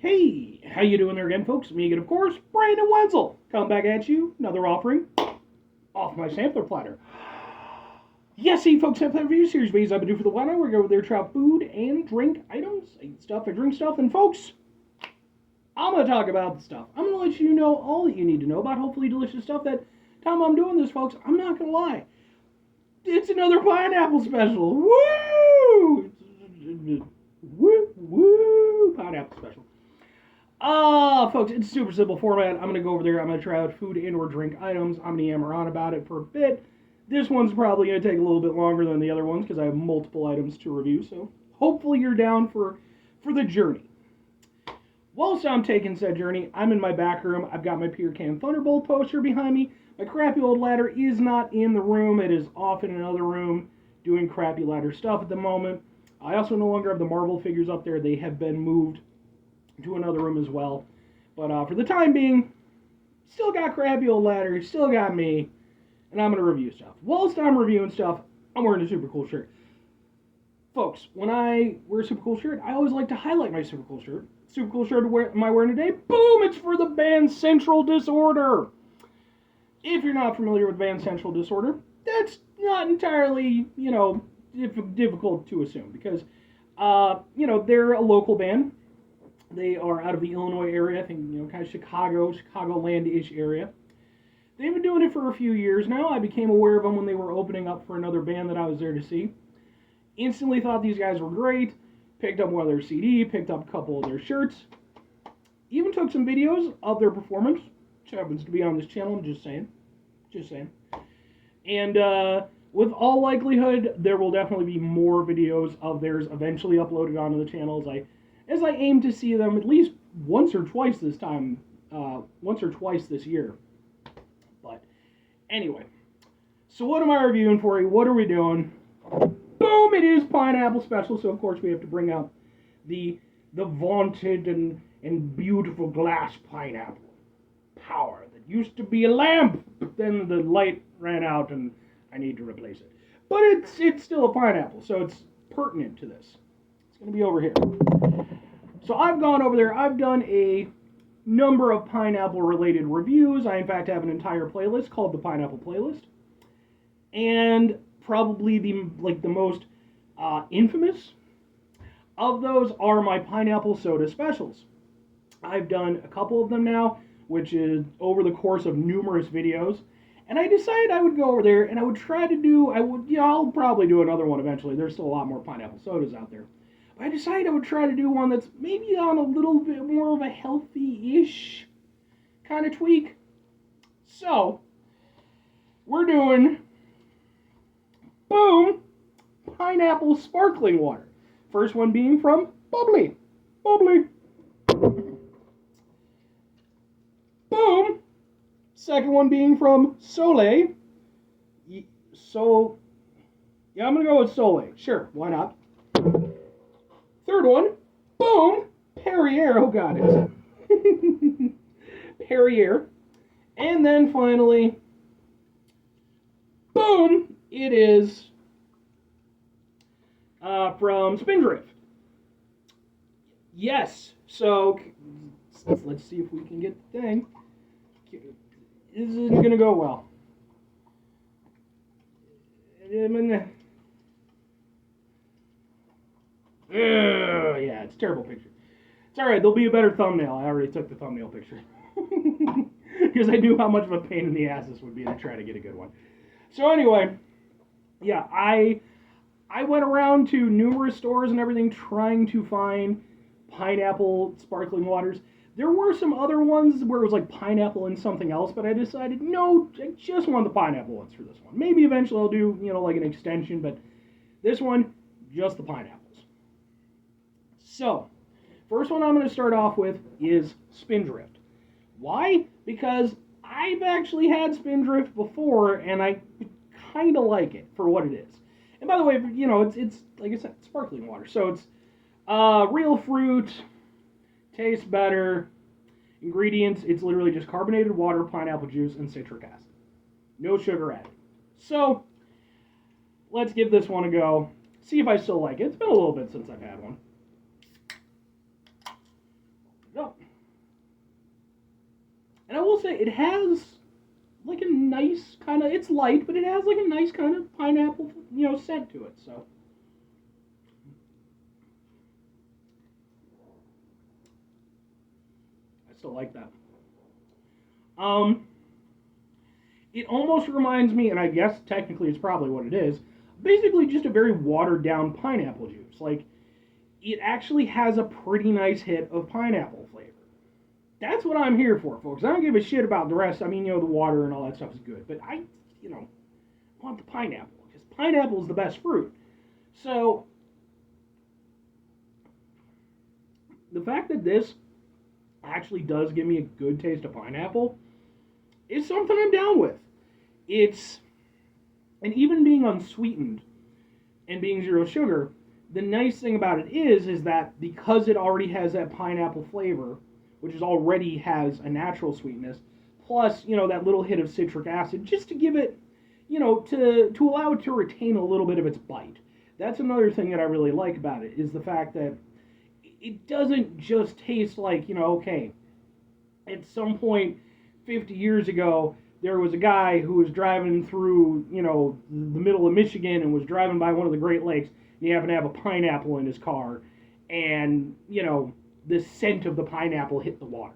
Hey, how you doing there again, folks? Me again, of course, Brandon Wenzel. Come back at you, another offering off my sampler platter. Yes, see, folks, sampler review series videos I've been doing for the while now. We're going over there, try food and drink items. I eat stuff, I drink stuff, and folks, I'm going to talk about the stuff. I'm going to let you know all that you need to know about hopefully delicious stuff that time I'm doing this, folks, I'm not going to lie. It's another pineapple special. Woo! Woo, woo, pineapple special. Folks, it's a super simple format. I'm going to go over there. I'm going to try out food and or drink items. I'm going to yammer on about it for a bit. This one's probably going to take a little bit longer than the other ones because I have multiple items to review. So hopefully you're down for the journey. Whilst I'm taking said journey, I'm in my back room. I've got my Pier Cam Thunderbolt poster behind me. My crappy old ladder is not in the room. It is off in another room doing crappy ladder stuff at the moment. I also no longer have the Marvel figures up there. They have been moved to another room as well. But for the time being, still got crappy old ladder, still got me, and I'm going to review stuff. Whilst I'm reviewing stuff, I'm wearing a super cool shirt. Folks, when I wear a super cool shirt, I always like to highlight my super cool shirt. Super cool shirt am I wearing today? Boom! It's for the band Central Disorder. If you're not familiar with band Central Disorder, that's not entirely, difficult to assume because, they're a local band. They are out of the Illinois area, I think, kind of Chicagoland-ish area. They've been doing it for a few years now. I became aware of them when they were opening up for another band that I was there to see. Instantly thought these guys were great. Picked up one of their CD, picked up a couple of their shirts. Even took some videos of their performance, which happens to be on this channel, I'm just saying. And with all likelihood, there will definitely be more videos of theirs eventually uploaded onto the channel as I aim to see them at least once or twice this year. But anyway, so what am I reviewing for you? What are we doing? Boom! It is Pineapple Special, so of course we have to bring out the vaunted and beautiful glass pineapple power that used to be a lamp, but then the light ran out and I need to replace it. But it's still a pineapple, so it's pertinent to this. It's going to be over here. So I've gone over there. I've done a number of pineapple-related reviews. I, in fact, have an entire playlist called the Pineapple Playlist. And probably the most infamous of those are my pineapple soda specials. I've done a couple of them now, which is over the course of numerous videos. And I decided I would go over there and I would try to do, I'll probably do another one eventually. There's still a lot more pineapple sodas out there. I decided I would try to do one that's maybe on a little bit more of a healthy-ish kind of tweak. So, we're doing, boom, pineapple sparkling water. First one being from Bubly. Bubly. Boom. Second one being from Soleil. Yeah, I'm going to go with Soleil. Sure, why not? Third one, boom, Perrier. Oh, God, it's Perrier. And then finally, boom, it is from Spindrift. Yes, so let's see if we can get the thing. This isn't going to go well. Yeah, it's a terrible picture. It's alright, there'll be a better thumbnail. I already took the thumbnail picture. Because I knew how much of a pain in the ass this would be to try to get a good one. So anyway, yeah, I went around to numerous stores and everything trying to find pineapple sparkling waters. There were some other ones where it was like pineapple and something else, but I decided, no, I just want the pineapple ones for this one. Maybe eventually I'll do, like an extension, but this one, just the pineapple. So, first one I'm going to start off with is Spindrift. Why? Because I've actually had Spindrift before, and I kind of like it for what it is. And by the way, it's like I said, sparkling water. So it's real fruit, tastes better. Ingredients, it's literally just carbonated water, pineapple juice, and citric acid. No sugar added. So, let's give this one a go. See if I still like it. It's been a little bit since I've had one. will say it has like a nice kind of, it's light, but it has like a nice kind of pineapple, scent to it. So I still like that. Um, it almost reminds me, and I guess technically it's probably what it is, basically just a very watered down pineapple juice. Like, it actually has a pretty nice hit of pineapple flavor. That's what I'm here for, folks. I don't give a shit about the rest. I mean, the water and all that stuff is good, but I, want the pineapple because pineapple is the best fruit. So the fact that this actually does give me a good taste of pineapple is something I'm down with. It's, and even being unsweetened and being zero sugar, the nice thing about it is that because it already has that pineapple flavor, which is already has a natural sweetness, plus, that little hit of citric acid, just to give it, to allow it to retain a little bit of its bite. That's another thing that I really like about it, is the fact that it doesn't just taste like, okay, at some point 50 years ago, there was a guy who was driving through, the middle of Michigan and was driving by one of the Great Lakes, and he happened to have a pineapple in his car, and, the scent of the pineapple hit the water.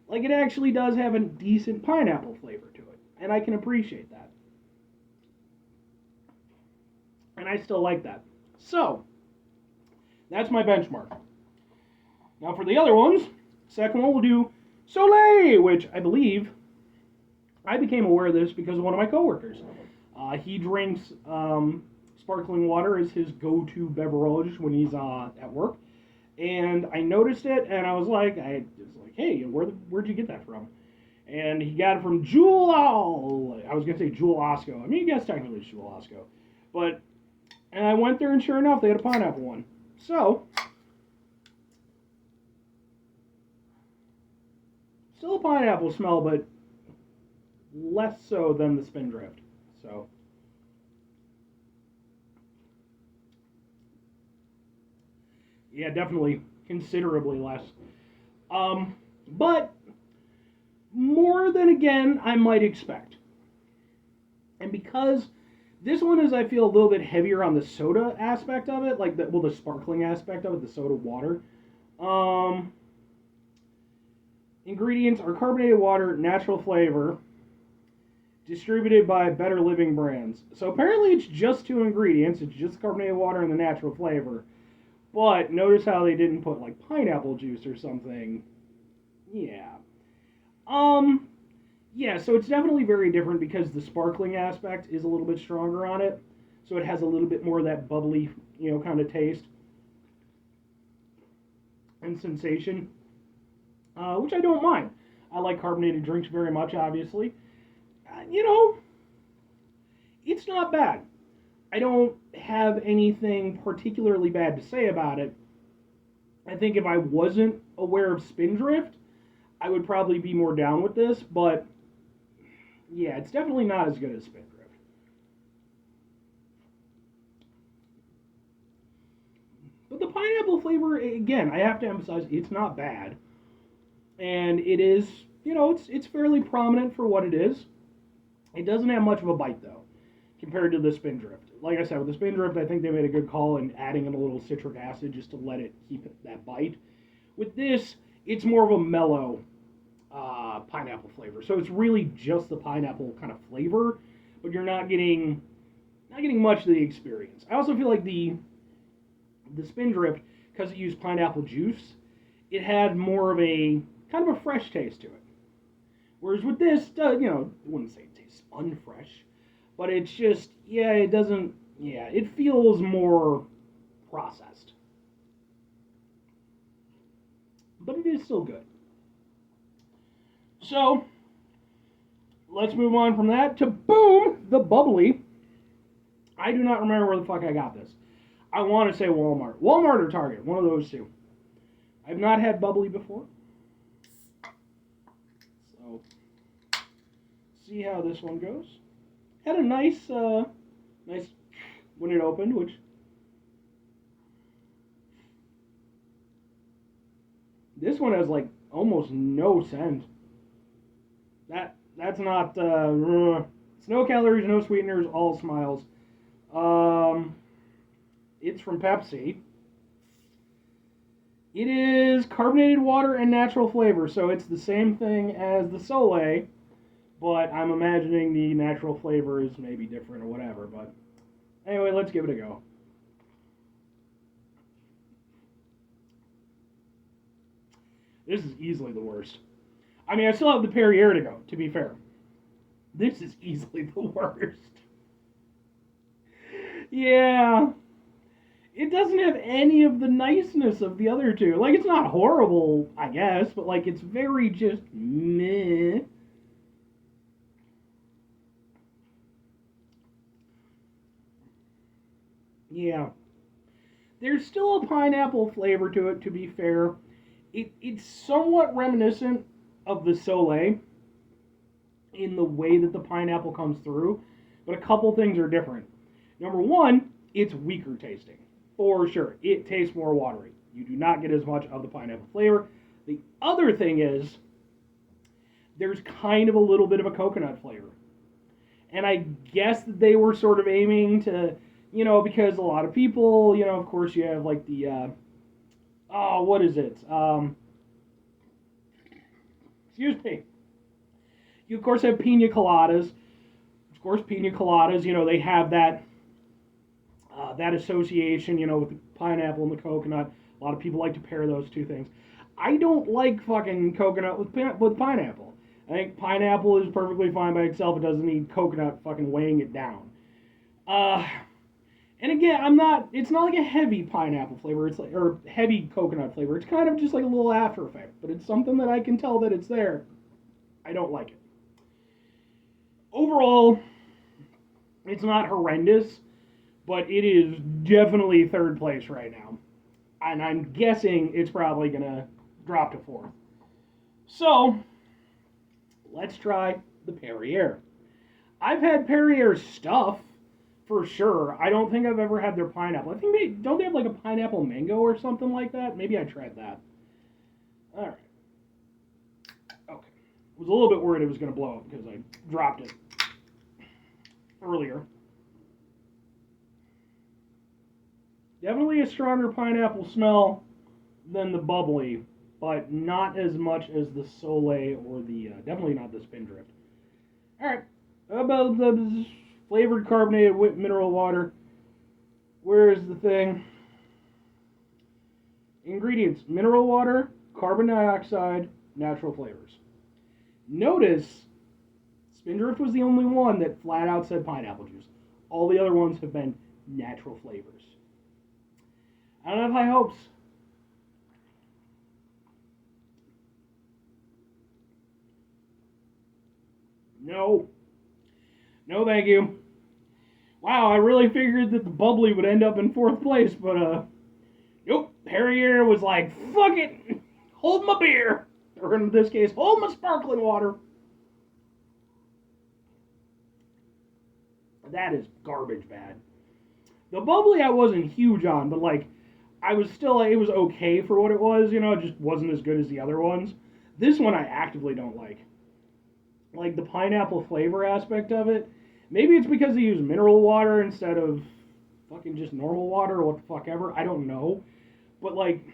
Like, it actually does have a decent pineapple flavor to it, and I can appreciate that. And I still like that. So, that's my benchmark. Now for the other ones, second one we'll do Soleil, which I believe I became aware of this because of one of my coworkers. He drinks sparkling water as his go-to beverage when he's at work. And I noticed it, and I was like, hey, where'd you get that from? And he got it from I was going to say Jewel Osco. I mean, I guess technically it's Jewel Osco. But, and I went there, and sure enough, they had a pineapple one. So, still a pineapple smell, but less so than the Spindrift. So, yeah, definitely considerably less. But more than, again, I might expect. And because this one is, I feel, a little bit heavier on the soda aspect of it, like the sparkling aspect of it, the soda water. Ingredients are carbonated water, natural flavor, distributed by Better Living Brands. So apparently it's just two ingredients. It's just carbonated water and the natural flavor. But notice how they didn't put like pineapple juice or something. Yeah. Yeah, so it's definitely very different because the sparkling aspect is a little bit stronger on it. So it has a little bit more of that bubbly, kind of taste and sensation, which I don't mind. I like carbonated drinks very much, obviously. It's not bad. I don't have anything particularly bad to say about it. I think if I wasn't aware of Spindrift, I would probably be more down with this, but yeah, it's definitely not as good as Spindrift. But the pineapple flavor, again, I have to emphasize, it's not bad. And it is, it's fairly prominent for what it is. It doesn't have much of a bite, though, compared to the Spindrift. Like I said, with the Spindrift, I think they made a good call in adding in a little citric acid just to let it keep that bite. With this, it's more of a mellow pineapple flavor. So it's really just the pineapple kind of flavor, but you're not getting much of the experience. I also feel like the Spindrift, because it used pineapple juice, it had more of a kind of a fresh taste to it. Whereas with this, I wouldn't say it tastes unfresh, but it's just, it doesn't, it feels more processed. But it is still good. So, let's move on from that to, boom, the Bubly. I do not remember where the fuck I got this. I want to say Walmart. Walmart or Target, one of those two. I've not had Bubly before. So, see how this one goes. Had a nice when it opened, which this one has like almost no scent. That's not it's no calories, no sweeteners, all smiles. Um, it's from Pepsi. It is carbonated water and natural flavor, so it's the same thing as the Soleil, but I'm imagining the natural flavor is maybe different or whatever. But anyway, let's give it a go. This is easily the worst. I mean, I still have the Perrier to go, to be fair. This is easily the worst. Yeah. It doesn't have any of the niceness of the other two. Like, it's not horrible, I guess, but, like, it's very just meh. Yeah. There's still a pineapple flavor to it, to be fair. It's somewhat reminiscent of the Soleil in the way that the pineapple comes through, but a couple things are different. Number one, it's weaker tasting. For sure. It tastes more watery. You do not get as much of the pineapple flavor. The other thing is, there's kind of a little bit of a coconut flavor. And I guess that they were sort of aiming to, because a lot of people, of course, you have like the, oh, what is it? Excuse me. You, of course, have pina coladas. Of course, pina coladas, they have that association, with the pineapple and the coconut. A lot of people like to pair those two things. I don't like fucking coconut with pineapple. I think pineapple is perfectly fine by itself. It doesn't need coconut fucking weighing it down. Uh, and again, it's not like a heavy pineapple flavor. It's like, or heavy coconut flavor. It's kind of just like a little after effect. But it's something that I can tell that it's there. I don't like it. Overall, it's not horrendous, but it is definitely third place right now. And I'm guessing it's probably going to drop to fourth. So, let's try the Perrier. I've had Perrier stuff for sure. I don't think I've ever had their pineapple. I think don't they have like a pineapple mango or something like that? Maybe I tried that. All right. Okay. I was a little bit worried it was going to blow up because I dropped it earlier. Definitely a stronger pineapple smell than the Bubly, but not as much as the Soleil or the, definitely not the Spindrift. Alright, about the flavored carbonated mineral water. Where is the thing? Ingredients: mineral water, carbon dioxide, natural flavors. Notice, Spindrift was the only one that flat out said pineapple juice. All the other ones have been natural flavors. I don't have high hopes. No. No, thank you. Wow, I really figured that the Bubly would end up in fourth place, but, nope. Perrier was like, fuck it. Hold my beer. Or in this case, hold my sparkling water. That is garbage bad. The Bubly I wasn't huge on, but, like, I was still, it was okay for what it was, it just wasn't as good as the other ones. This one I actively don't like. Like, the pineapple flavor aspect of it. Maybe it's because they use mineral water instead of fucking just normal water or what the fuck ever. I don't know. But, like,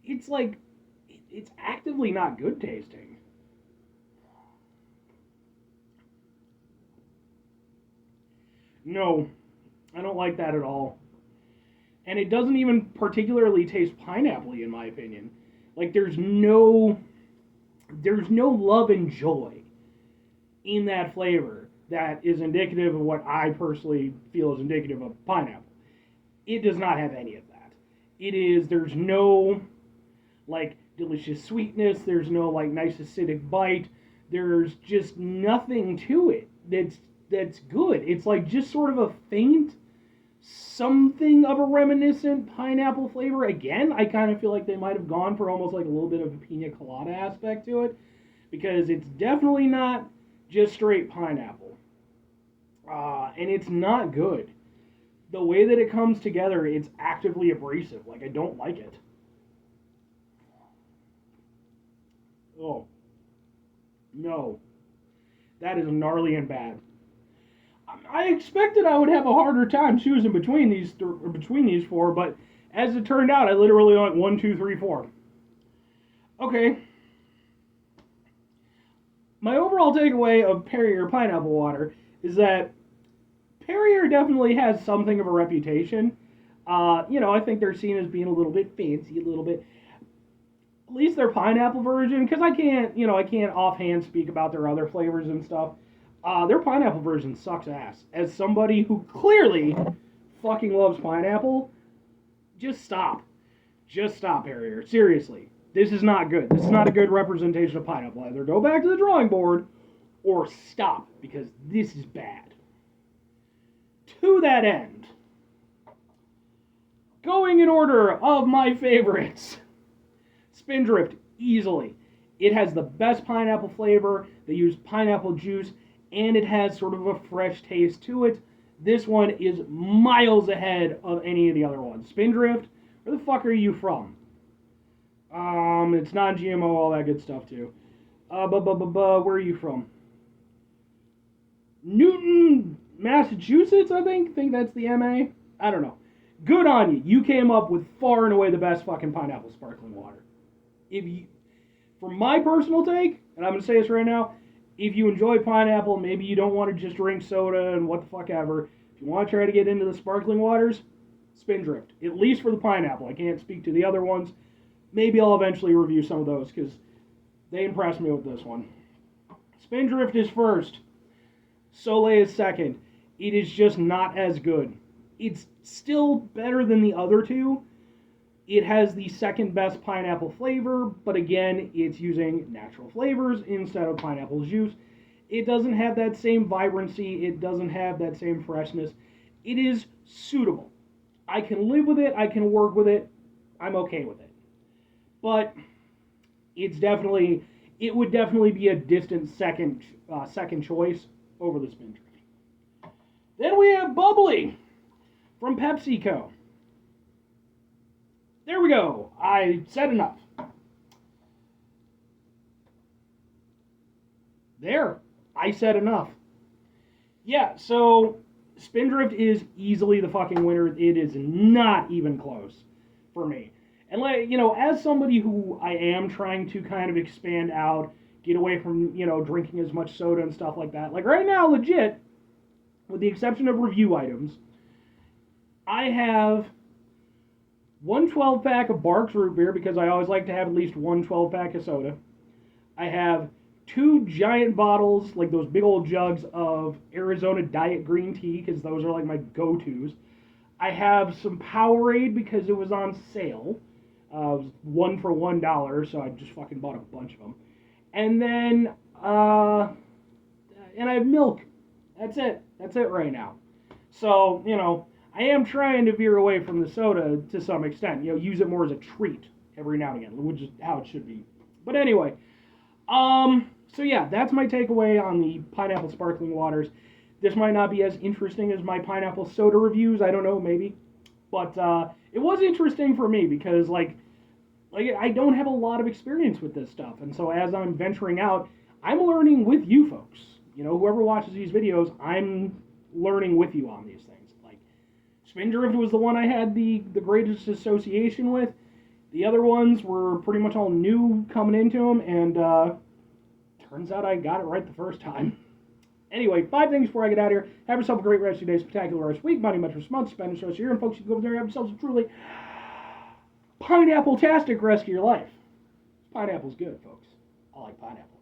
it's actively not good tasting. No, I don't like that at all. And it doesn't even particularly taste pineapple-y, in my opinion. Like, there's no love and joy in that flavor that is indicative of what I personally feel is indicative of pineapple. It does not have any of that. There's no, like, delicious sweetness, there's no, like, nice acidic bite, there's just nothing to it that's good. It's, like, just sort of a faint, something of a reminiscent pineapple flavor. Again, I kind of feel like they might have gone for almost like a little bit of a pina colada aspect to it, because it's definitely not just straight pineapple. And it's not good. The way that it comes together, it's actively abrasive. Like, I don't like it. Oh. No. That is gnarly and bad. I expected I would have a harder time choosing between these four, but as it turned out, I literally went 1, 2, 3, 4. Okay. My overall takeaway of Perrier pineapple water is that Perrier definitely has something of a reputation. I think they're seen as being a little bit fancy, a little bit. At least their pineapple version, because I can't offhand speak about their other flavors and stuff. Their pineapple version sucks ass. As somebody who clearly fucking loves pineapple, just stop. Just stop, Perrier. Seriously. This is not good. This is not a good representation of pineapple. Either go back to the drawing board or stop, because this is bad. To that end, going in order of my favorites, Spindrift, easily. It has the best pineapple flavor. They use pineapple juice, and it has sort of a fresh taste to it. This one is miles ahead of any of the other ones. Spindrift, where the fuck are you from? It's non-GMO, all that good stuff too. Where are you from? Newton, Massachusetts, I think. Think that's the MA. I don't know. Good on you. You came up with far and away the best fucking pineapple sparkling water. For my personal take, and I'm gonna say this right now, if you enjoy pineapple, maybe you don't want to just drink soda and what the fuck ever. If you want to try to get into the sparkling waters, Spindrift. At least for the pineapple. I can't speak to the other ones. Maybe I'll eventually review some of those because they impressed me with this one. Spindrift is first. Soleil is second. It is just not as good. It's still better than the other two. It has the second best pineapple flavor, but again, it's using natural flavors instead of pineapple juice. It doesn't have that same vibrancy. It doesn't have that same freshness. It is suitable. I can live with it. I can work with it. I'm okay with it. But it would definitely be a distant second choice over the Spindrift. Then we have Bubly from PepsiCo. There we go. I said enough. There. I said enough. Yeah, so Spindrift is easily the fucking winner. It is not even close for me. And as somebody who I am trying to kind of expand out, get away from, drinking as much soda and stuff like that. Like right now, legit, with the exception of review items, I have one 12-pack of Barq's root beer because I always like to have at least one 12-pack of soda. I have 2 giant bottles, like those big old jugs of Arizona Diet Green Tea because those are like my go-tos. I have some Powerade because it was on sale. It was 1 for $1, so I just fucking bought a bunch of them. And then, and I have milk. That's it. That's it right now. So, I am trying to veer away from the soda to some extent. Use it more as a treat every now and again, which is how it should be. But anyway, so yeah, that's my takeaway on the pineapple sparkling waters. This might not be as interesting as my pineapple soda reviews. I don't know, maybe. But it was interesting for me because, like I don't have a lot of experience with this stuff. And so as I'm venturing out, I'm learning with you folks. Whoever watches these videos, I'm learning with you on these things. Like, Spindrift was the one I had the greatest association with. The other ones were pretty much all new coming into them, and turns out I got it right the first time. Anyway, 5 things before I get out of here. Have yourself a great rest of your day, spectacular rest week, money, much month, spend the rest of your year, and folks, you can go over there and have yourselves a truly pineapple-tastic rest of your life. Pineapple's good, folks. I like pineapple.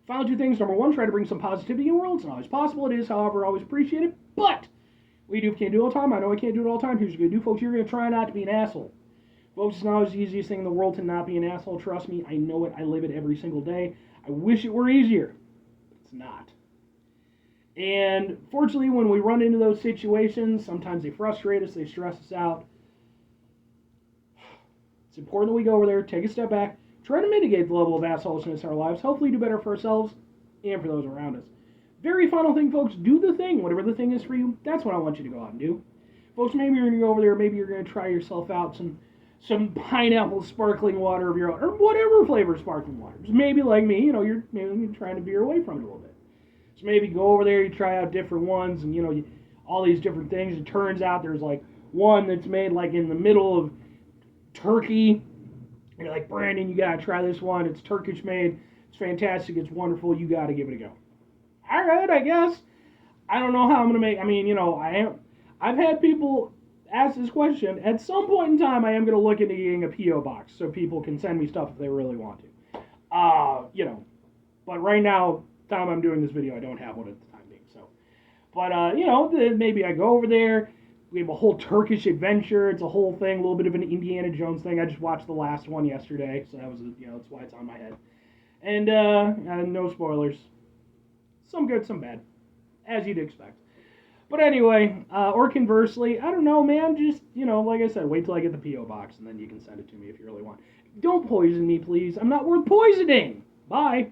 Final 2 things. Number 1, try to bring some positivity in the world. It's not always possible. It is, however, always appreciated. But we can't do it all the time. I know I can't do it all the time. Here's what you're going to do, folks. You're going to try not to be an asshole. Folks, it's not always the easiest thing in the world to not be an asshole. Trust me, I know it. I live it every single day. I wish it were easier. It's not. And fortunately, when we run into those situations, sometimes they frustrate us, they stress us out. It's important that we go over there, take a step back, try to mitigate the level of assholeness in our lives, hopefully do better for ourselves and for those around us. Very final thing, folks, do the thing, whatever the thing is for you. That's what I want you to go out and do. Folks, maybe you're going to go over there, maybe you're going to try yourself out some pineapple sparkling water of your own, or whatever flavor sparkling water. Maybe like me, you're maybe trying to veer away from it a little bit. So maybe go over there, you try out different ones, and all these different things. It turns out there's like one that's made like in the middle of Turkey. And you're like, Brandon, you gotta try this one. It's Turkish made. It's fantastic. It's wonderful. You gotta give it a go. All right, I guess. I don't know how I'm gonna make. I mean, I've had people ask this question. At some point in time, I am gonna look into getting a PO box so people can send me stuff if they really want to. But right now, time I'm doing this video, I don't have one at the time being. So, but maybe I go over there. We have a whole Turkish adventure. It's a whole thing, a little bit of an Indiana Jones thing. I just watched the last one yesterday, so that was that's why it's on my head. And no spoilers. Some good, some bad, as you'd expect. But anyway, or conversely, I don't know, man. Just like I said, wait till I get the PO box, and then you can send it to me if you really want. Don't poison me, please. I'm not worth poisoning. Bye.